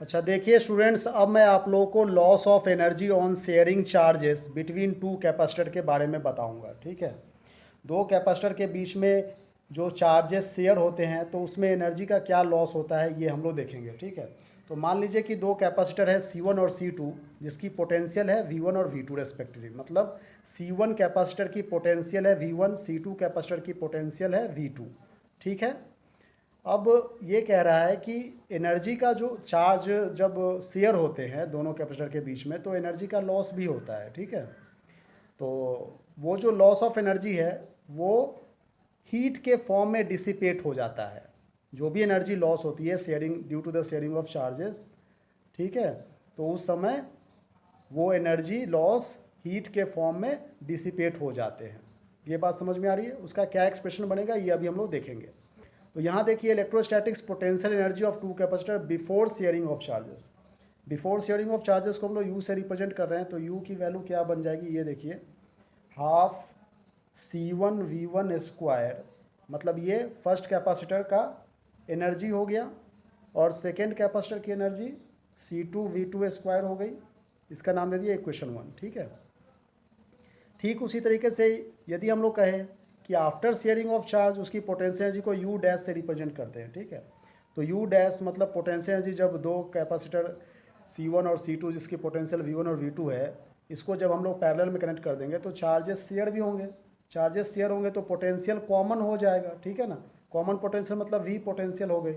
अच्छा देखिए स्टूडेंट्स, अब मैं आप लोगों को loss of energy on sharing charges between two capacitor के बारे में बताऊंगा। ठीक है, दो कैपेसिटर के बीच में जो चार्जेस शेयर होते हैं तो उसमें एनर्जी का क्या लॉस होता है ये हम लोग देखेंगे। ठीक है, तो मान लीजिए कि दो कैपेसिटर है C1 और C2 जिसकी पोटेंशियल है V1 और V2 रेस्पेक्टिवली। मतलब C1 कैपेसिटर की पोटेंशियल है V1, C2 कैपेसिटर की पोटेंशियल है V2। ठीक है, अब ये कह रहा है कि एनर्जी का जो चार्ज जब शेयर होते हैं दोनों कैपेसिटर के बीच में तो एनर्जी का लॉस भी होता है। ठीक है, तो वो जो लॉस ऑफ एनर्जी है वो हीट के फॉर्म में डिसिपेट हो जाता है। जो भी एनर्जी लॉस होती है sharing due to the sharing of charges, ठीक है, तो उस समय वो एनर्जी लॉस हीट के फॉर्म में डिसिपेट हो जाते हैं। ये बात समझ में आ रही है? उसका क्या एक्सप्रेशन बनेगा ये अभी हम लोग देखेंगे। तो यहाँ देखिए electrostatics potential energy of two capacitor before sharing of charges. Before sharing of charges को हम लोग यू से रिप्रेजेंट कर रहे हैं, तो यू की वैल्यू क्या बन जाएगी ये देखिए, हाफ C1V1 स्क्वायर। मतलब ये फर्स्ट कैपेसिटर का एनर्जी हो गया और सेकेंड कैपेसिटर की एनर्जी C2V2 स्क्वायर हो गई। इसका नाम दे दिया इक्वेशन 1। ठीक है, ठीक उसी तरीके से यदि हम लोग कहें कि आफ्टर शेयरिंग ऑफ चार्ज उसकी पोटेंशियल एनर्जी को यू डैश से रिप्रेजेंट करते हैं। ठीक है, तो यू डैश मतलब पोटेंशियल एनर्जी जब दो कैपेसिटर C1 और C2 जिसकी पोटेंशियल V1 और V2 है, इसको जब हम लोग पैरेलल में कनेक्ट कर देंगे तो चार्जेस शेयर भी होंगे। चार्जेस शेयर होंगे तो पोटेंशियल कॉमन हो जाएगा। ठीक है ना, कॉमन पोटेंशियल मतलब V पोटेंशियल हो गई।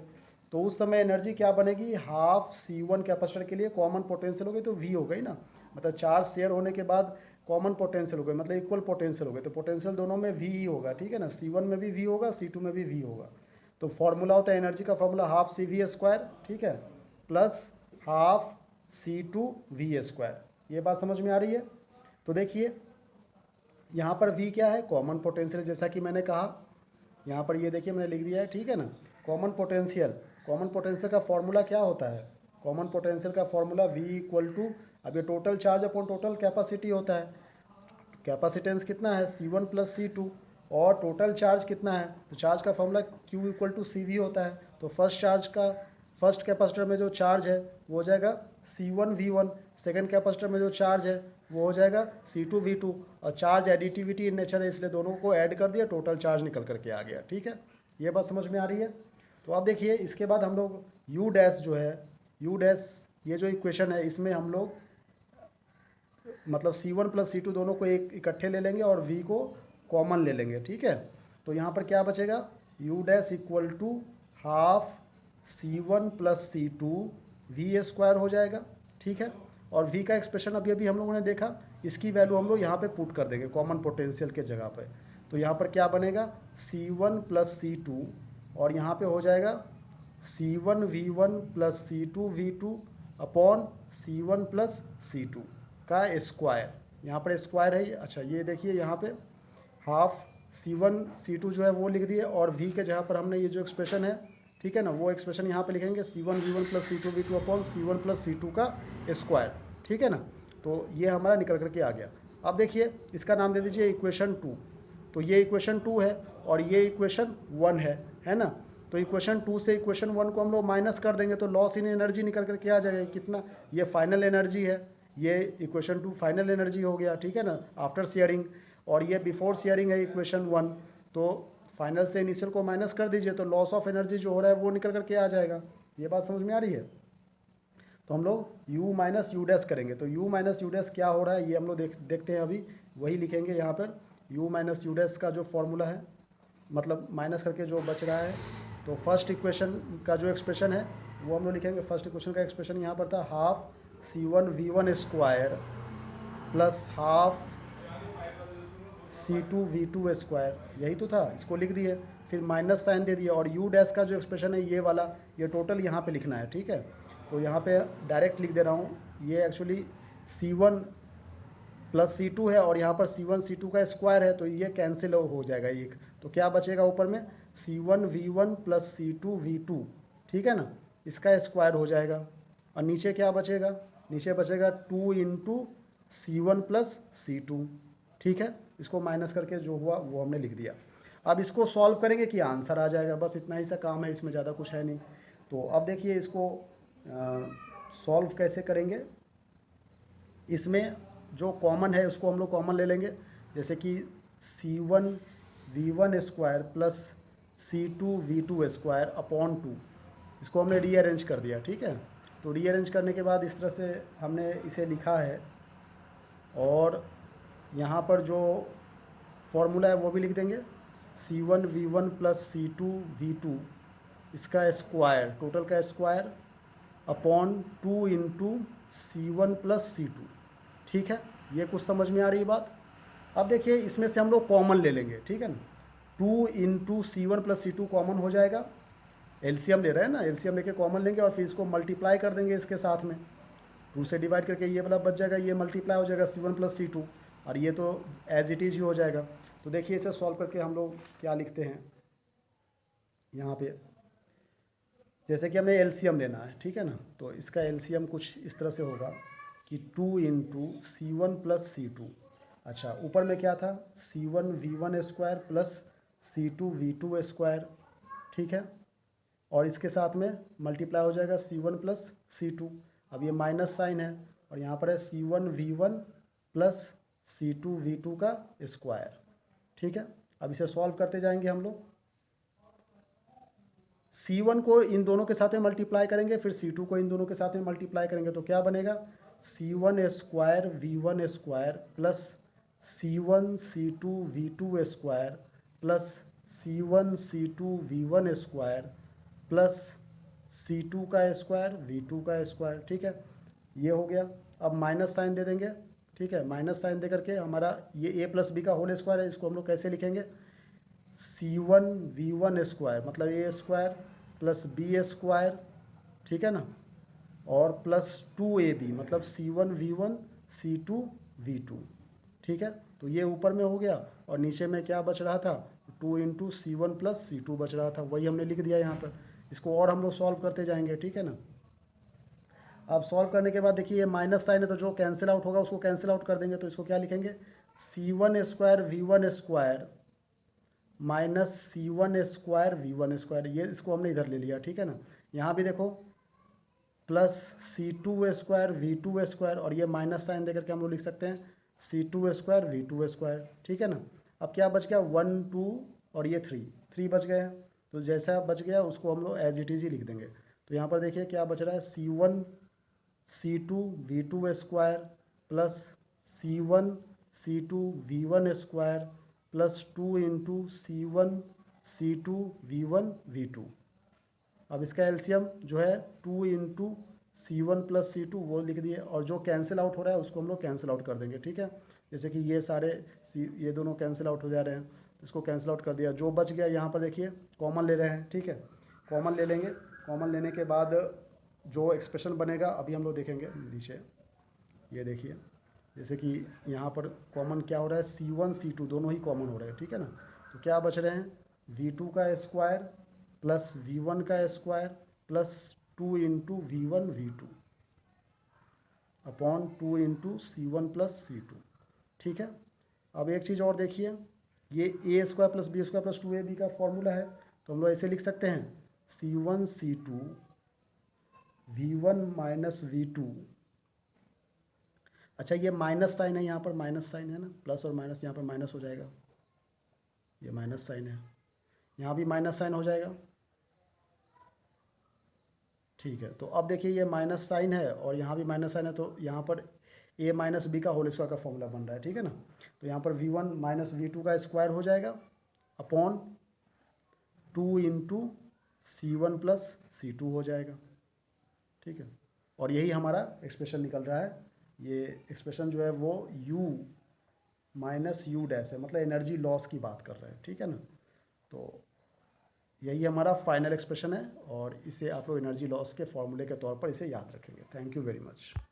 तो उस समय एनर्जी क्या बनेगी, हाफ C1 कैपेसिटर के लिए कॉमन पोटेंशियल हो गई तो V हो गई ना। मतलब चार्ज शेयर होने के बाद कॉमन पोटेंशियल हो गए, मतलब इक्वल पोटेंशियल हो गए, तो पोटेंशियल दोनों में V ही होगा। ठीक है ना, C1 में भी V होगा, C2 में भी V होगा। तो फॉर्मूला होता है एनर्जी का फॉर्मूला हाफ CV स्क्वायर, ठीक है, प्लस हाफ C2V स्क्वायर। ये बात समझ में आ रही है? तो देखिए यहाँ पर V क्या है, कॉमन पोटेंशियल, जैसा कि मैंने कहा यहाँ पर ये देखिए मैंने लिख दिया है। ठीक है ना, कॉमन पोटेंशियल, कॉमन पोटेंशियल का फॉर्मूला क्या होता है, कॉमन पोटेंशियल का फॉर्मूला V इक्वल टू, अब ये total charge upon total capacity होता है। कैपेसिटेंस कितना है C1 प्लस C2 और टोटल चार्ज कितना है, तो चार्ज का formula Q equal to CV होता है। तो फर्स्ट कैपेसिटर में जो चार्ज है वो हो जाएगा C1V1, सेकेंड कैपेसिटर में जो चार्ज है वो हो जाएगा C2V2। और चार्ज एडिटिविटी इन नेचर है इसलिए दोनों को ऐड कर दिया, टोटल चार्ज निकल करके आ गया। ठीक है, ये बात समझ में आ रही है? तो अब देखिए इसके बाद हम लोग U डैश जो है, U डैश ये जो इक्वेशन है इसमें हम लोग मतलब C1 प्लस C2 दोनों को एक इकट्ठे ले लेंगे और V को कॉमन ले लेंगे। ठीक है, तो यहाँ पर क्या बचेगा, U dash equal to half C1 plus C2 V square हो जाएगा। ठीक है, और V का एक्सप्रेशन अभी अभी हम लोगों ने देखा, इसकी वैल्यू हम लोग यहाँ पे पुट कर देंगे कॉमन पोटेंशियल के जगह पे। तो यहाँ पर क्या बनेगा, C1 प्लस C2 और यहाँ पे हो जाएगा C1V1 plus C2V2 upon C1 plus C2 का स्क्वायर। यहाँ पर स्क्वायर है। अच्छा ये देखिए यहाँ पे हाफ C1 C2 जो है वो लिख दिए और V के जगह पर हमने ये जो एक्सप्रेशन है, ठीक है ना, वो एक्सप्रेशन यहाँ पे लिखेंगे C1V1 plus C2V2 upon C1 plus C2 का स्क्वायर। ठीक है ना, तो ये हमारा निकल करके आ गया। अब देखिए इसका नाम दे दीजिए इक्वेशन 2। तो ये इक्वेशन 2 है और ये इक्वेशन 1 है ना। तो इक्वेशन 2 से इक्वेशन 1 को हम लोग माइनस कर देंगे तो लॉस इन एनर्जी निकल करके आ जाएगा कितना, ये फाइनल एनर्जी है, ये इक्वेशन 2 फाइनल एनर्जी हो गया। ठीक है ना, आफ्टर शेयरिंग, और ये बिफोर शेयरिंग है इक्वेशन 1। तो फाइनल से इनिशियल को माइनस कर दीजिए तो लॉस ऑफ एनर्जी जो हो रहा है वो निकल करके आ जाएगा। ये बात समझ में आ रही है? तो हम लोग U माइनस यू डैश करेंगे, तो U माइनस यू डैश क्या हो रहा है ये हम लोग देखते हैं। अभी वही लिखेंगे यहाँ पर, U माइनस यू डैश का जो फॉर्मूला है, मतलब माइनस करके जो बच रहा है, तो फर्स्ट इक्वेशन का जो एक्सप्रेशन है वो हम लोग लिखेंगे। फर्स्ट इक्वेशन का एक्सप्रेशन यहाँ पर था half C1V1 square plus half C2V2 square, यही तो था, इसको लिख दिए, फिर माइनस साइन दे दिया और U डैश का जो एक्सप्रेशन है ये वाला, ये टोटल यहाँ पे लिखना है। ठीक है, तो यहाँ पे डायरेक्ट लिख दे रहा हूँ, ये एक्चुअली C1 प्लस C2 है और यहाँ पर C1 C2 का स्क्वायर है तो ये कैंसिल हो जाएगा एक, तो क्या बचेगा ऊपर में C1V1 प्लस C2V2। ठीक है ना, इसका स्क्वायर हो जाएगा और नीचे क्या बचेगा, नीचे बचेगा 2 इंटू C1 प्लस C2। ठीक है, इसको माइनस करके जो हुआ वो हमने लिख दिया। अब इसको सॉल्व करेंगे कि आंसर आ जाएगा, बस इतना ही सा काम है, इसमें ज़्यादा कुछ है नहीं। तो अब देखिए इसको सॉल्व कैसे करेंगे, इसमें जो कॉमन है उसको हम लोग कॉमन ले लेंगे, जैसे कि C1 V1 square plus C2 V2 square upon 2, इसको हमने रीअरेंज कर दिया, ठीक है। तो रीअरेंज करने के बाद इस तरह से हमने इसे लिखा है, और यहाँ पर जो फॉर्मूला है वो भी लिख देंगे, C1 V1 plus C2 V2 इसका स्क्वायर, टोटल का square upon 2 into C1 plus C2, ठीक है। ये कुछ समझ में आ रही है बात। अब देखिए इसमें से हम लोग कॉमन ले लेंगे, ठीक है ना। 2 into C1 plus C2 common हो जाएगा, एलसीएम ले रहे हैं ना, एलसीएम लेके कॉमन लेंगे और फिर इसको मल्टीप्लाई कर देंगे इसके साथ में, 2 से डिवाइड करके ये वाला बच जाएगा, ये मल्टीप्लाई हो जाएगा C1 प्लस C2, और ये तो एज इट इज़ ही हो जाएगा। तो देखिए इसे सॉल्व करके हम लोग क्या लिखते हैं यहाँ पे, जैसे कि हमें एलसीएम लेना है, ठीक है ना। तो इसका एलसीएम कुछ इस तरह से होगा कि 2 इंटू C1 प्लस C2, अच्छा ऊपर में क्या था, C1 V1 square plus C2 V2 square, ठीक है, और इसके साथ में मल्टीप्लाई हो जाएगा C1 प्लस C2। अब ये माइनस साइन है, और यहाँ पर है C1 V1 plus C2 V2 का स्क्वायर, ठीक है। अब इसे सॉल्व करते जाएंगे हम लोग, C1 को इन दोनों के साथ में मल्टीप्लाई करेंगे, फिर C2 को इन दोनों के साथ में मल्टीप्लाई करेंगे, तो क्या बनेगा, C1 square V1 square plus C1 C2 V2 square plus C1 C2 V1 square plus C2 का स्क्वायर V2 का स्क्वायर, ठीक है, ये हो गया। अब माइनस साइन दे देंगे, ठीक है, माइनस साइन दे करके हमारा ये a प्लस बी का होल स्क्वायर है, इसको हम लोग कैसे लिखेंगे, C1 V1 स्क्वायर मतलब a square plus B square, ठीक है ना, और प्लस 2ab मतलब C1 V1 C2 V2, ठीक है। तो ये ऊपर में हो गया, और नीचे में क्या बच रहा था, 2 इंटू C1 प्लस C2 बच रहा था, वही हमने लिख दिया यहाँ पर। इसको और हम लोग सॉल्व करते जाएंगे, ठीक है ना। अब सॉल्व करने के बाद देखिए ये माइनस साइन है, तो जो कैंसिल आउट होगा उसको कैंसिल आउट कर देंगे, तो इसको क्या लिखेंगे, C1 square V1 square minus C1 square V1 square, ये इसको हमने इधर ले लिया, ठीक है ना। यहाँ भी देखो plus C2 square V2 square, और ये माइनस साइन देकर के हम लोग लिख सकते हैं C2 स्क्वायर V2 स्क्वायर, ठीक है ना। अब क्या बच गया, 1 2 और ये 3 बच गए हैं, तो जैसा बच गया उसको हम लोग एज इट इज़ ही लिख देंगे। तो यहाँ पर देखिए क्या बच रहा है, C1 C2 V2 square plus C1 C2 V1 square plus 2 into C1 C2 V1 V2। अब इसका एलसीएम जो है 2 इंटू C1 प्लस C2 वो लिख दिए, और जो कैंसिल आउट हो रहा है उसको हम लोग कैंसिल आउट कर देंगे, ठीक है। जैसे कि ये सारे ये दोनों कैंसिल आउट हो जा रहे हैं, तो इसको कैंसिल आउट कर दिया, जो बच गया यहाँ पर देखिए कॉमन ले रहे हैं, ठीक है, कॉमन ले लेंगे। कॉमन लेने के बाद जो एक्सप्रेशन बनेगा अभी हम लोग देखेंगे नीचे, ये देखिए जैसे कि यहाँ पर कॉमन क्या हो रहा है, C1 C2 दोनों ही कॉमन हो रहे हैं, ठीक है ना। तो क्या बच रहे हैं, V2 का स्क्वायर प्लस V1 का square plus 2 into V1 V2 upon 2 into C1 plus C2, ठीक है। अब एक चीज़ और देखिए, ये a square plus B square plus 2ab का फॉर्मूला है, तो हम लोग ऐसे लिख सकते हैं C1 C2 V1 minus V2, अच्छा ये माइनस साइन है, यहाँ पर माइनस साइन है ना, प्लस और माइनस यहाँ पर माइनस हो जाएगा, ये माइनस साइन है, यहाँ भी माइनस साइन हो जाएगा, ठीक है। तो अब देखिए ये माइनस साइन है और यहाँ भी माइनस साइन है, तो यहाँ पर a माइनस बी का होल स्क्वायर का फॉर्मूला बन रहा है, ठीक है ना। तो यहाँ पर V1 माइनस V2 का स्क्वायर हो जाएगा upon 2 into C1 plus C2 हो जाएगा, ठीक है। और यही हमारा एक्सप्रेशन निकल रहा है, ये एक्सप्रेशन जो है वो U माइनस U डैश है, मतलब एनर्जी लॉस की बात कर रहे हैं, ठीक है ना। तो यही हमारा फाइनल एक्सप्रेशन है, और इसे आप लोग एनर्जी लॉस के फॉर्मूले के तौर पर इसे याद रखेंगे। Thank you very much.